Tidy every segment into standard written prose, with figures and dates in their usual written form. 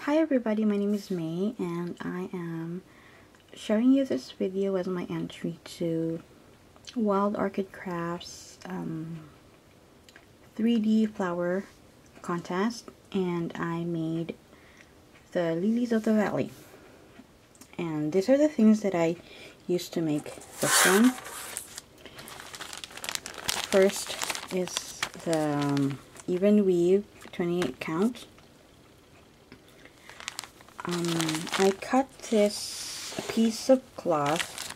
Hi everybody, my name is May and I am showing you this video as my entry to Wild Orchid Crafts 3D flower contest, and I made the Lilies of the Valley. And these are the things that I used to make this one. First is the even weave 28 count. I cut this piece of cloth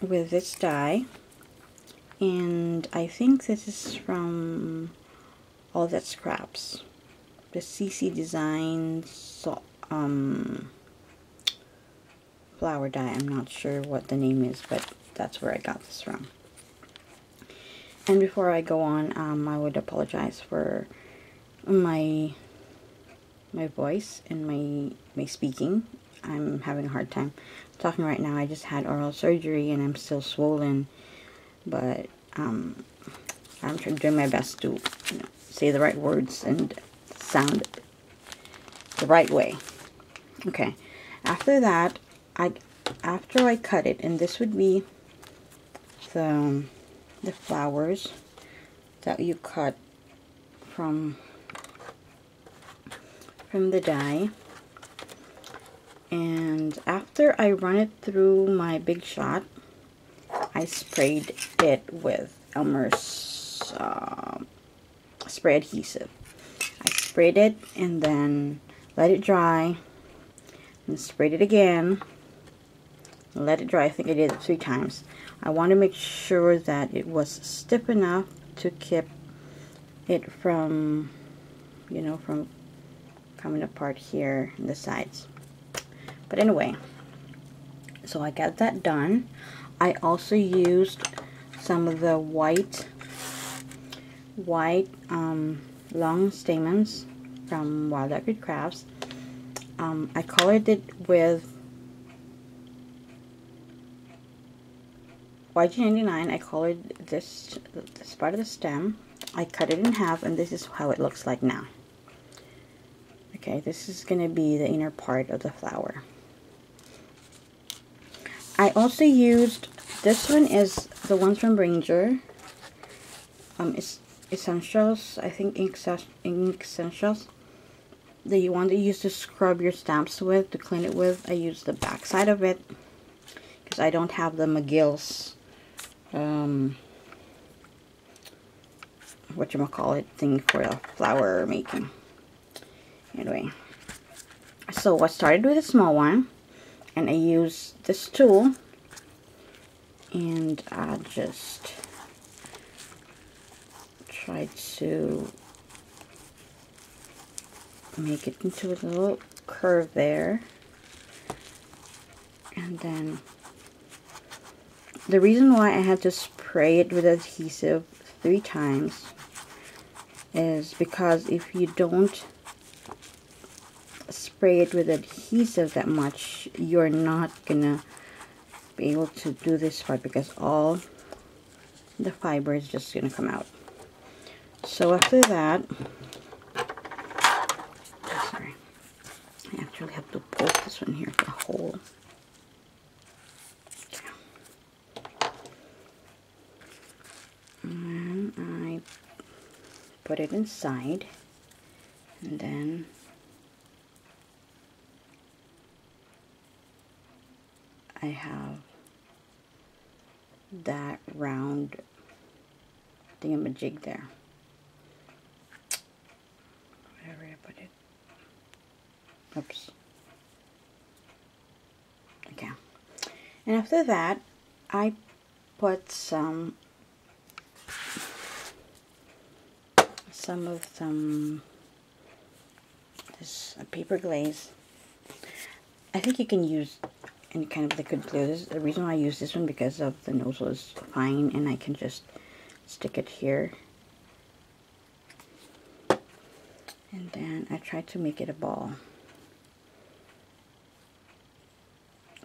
with this die, and I think this is from All That Scraps, the CC Designs flower die. I'm not sure what the name is, but that's where I got this from. And before I go on, I would apologize for my voice and my speaking. I'm having a hard time talking right now. I just had oral surgery and I'm still swollen, but I'm doing my best to say the right words and sound the right way. Okay, after that, after I cut it, and this would be the flowers that you cut from the die, and after I run it through my Big Shot, I sprayed it with Elmer's spray adhesive. I sprayed it and then let it dry, and sprayed it again, let it dry. I think I did it 3 times. I want to make sure that it was stiff enough to keep it from, from coming apart here in the sides. But anyway, so I got that done. I also used some of the white long stamens from Wild Orchid Crafts. I colored it with YG99. I colored this part of the stem. I cut it in half, and this is how it looks like now. Okay, this is going to be the inner part of the flower. I also used, this one is the ones from Ranger. It's Essentials, I think Ink Essentials. The one that you use to scrub your stamps with, to clean it with. I used the back side of it because I don't have the McGill's whatchamacallit thing for the flower making. Anyway, so I started with a small one, and I used this tool, and I just tried to make it into a little curve there. And then the reason why I had to spray it with adhesive 3 times is because if you don't spray it with adhesive that much, you're not gonna be able to do this part because all the fiber is just gonna come out. So after that, sorry, I actually have to pull this one here, the hole. Okay. And I put it inside, and then I have that round thingamajig there. Wherever I put it. Oops. Okay. And after that, I put some of this paper glaze. I think you can use any kind of liquid glue. The reason why I use this one because of the nozzle is fine, and I can just stick it here. And then I try to make it a ball.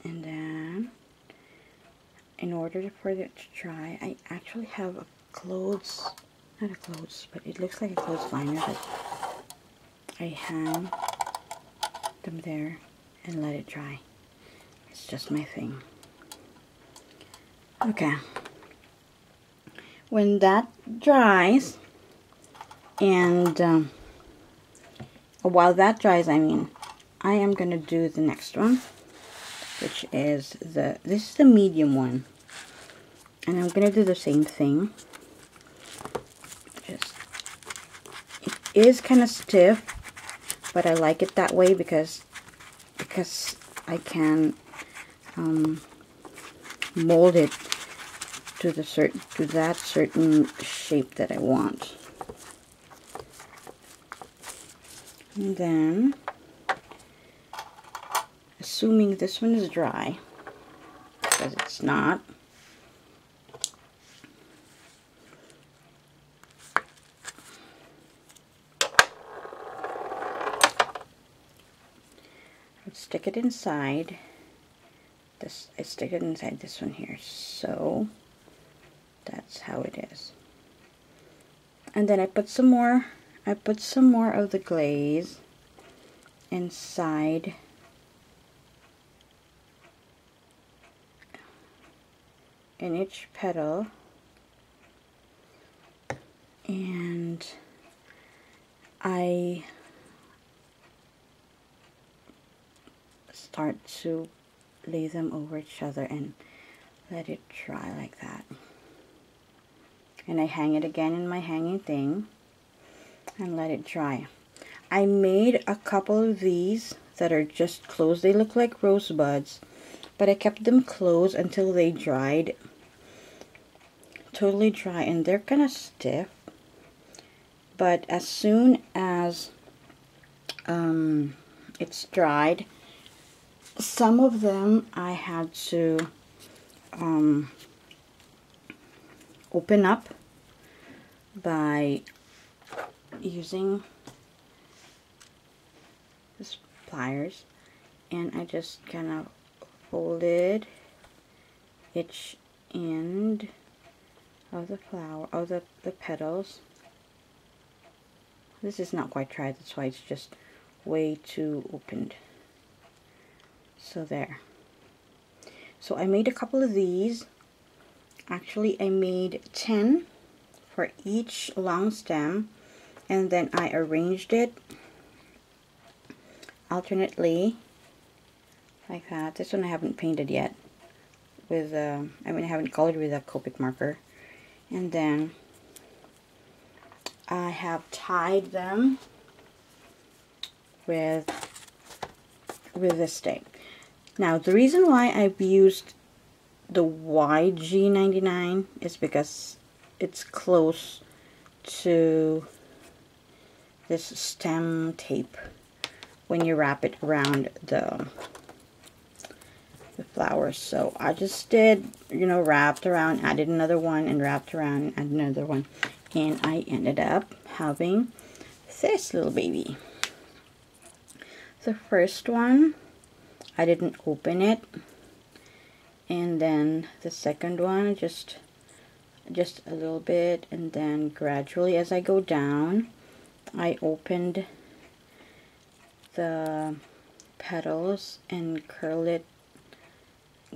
And then, in order for it to dry, I actually have a clothes, not a clothes, but it looks like a clothes liner that I hang them there and let it dry. It's just my thing. Okay. When that dries, and while that dries, I mean, I am gonna do the next one, which is this is the medium one, and I'm gonna do the same thing. Just, it is kind of stiff, but I like it that way because I can mold it to that certain shape that I want. And then, assuming this one is dry, because it's not, let's stick it inside this. I stick it inside this one here, so that's how it is. And then I put some more of the glaze inside in each petal, and I start to lay them over each other and let it dry like that. And I hang it again in my hanging thing and let it dry. I made a couple of these that are just closed. They look like rosebuds, but I kept them closed until they dried. Totally dry, and they're kind of stiff. But as soon as it's dried, some of them I had to open up by using this pliers, and I just kind of folded each end of the flower, of the petals. This is not quite dry, that's why it's just way too opened. So there. So I made a couple of these. Actually, I made 10 for each long stem, and then I arranged it alternately like that. This one I haven't painted yet with I haven't colored with a Copic marker. And then I have tied them with a stick. Now the reason why I've used the YG99 is because it's close to this stem tape when you wrap it around the flowers. So I just did, you know, wrapped around, added another one, and wrapped around, added another one, and I ended up having this little baby. The first one, I didn't open it, and then the second one, just a little bit, and then gradually as I go down, I opened the petals and curl it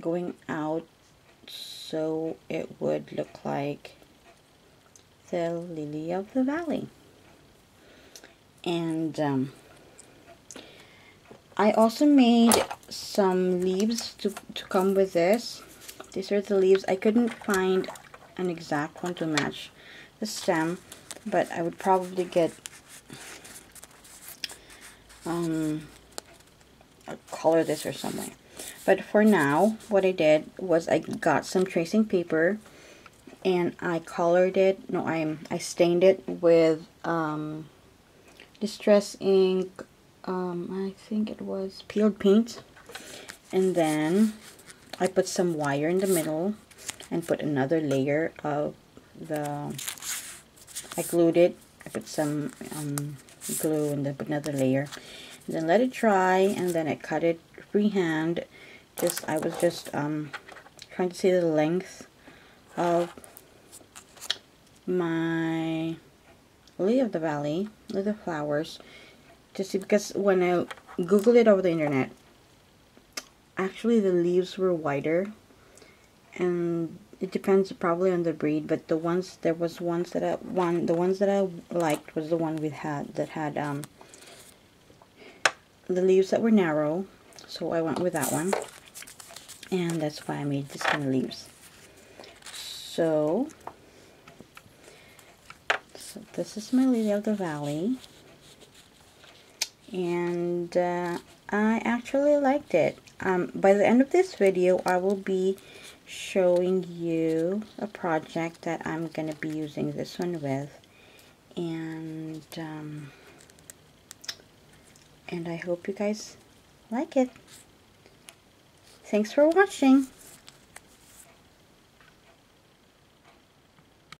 going out so it would look like the lily of the valley. And I also made some leaves to come with this. These are the leaves. I couldn't find an exact one to match the stem, but I would probably get I'll color this or something. But for now, what I did was I got some tracing paper and I colored it. No, I stained it with distress ink. I think it was peeled paint, and then I put some wire in the middle and put another layer of the. I glued it. I put some glue and then put another layer, and then let it dry, and then I cut it freehand. I was just trying to see the length of my lily of the valley with the flowers, to see, because when Google it over the internet. Actually, the leaves were whiter, and it depends probably on the breed. But the ones the ones that I liked was the one that had the leaves that were narrow. So I went with that one, and that's why I made this kind of leaves. So this is my Lily of the Valley, and I actually liked it. By the end of this video, I will be showing you a project that I'm going to be using this one with, and I hope you guys like it. Thanks for watching.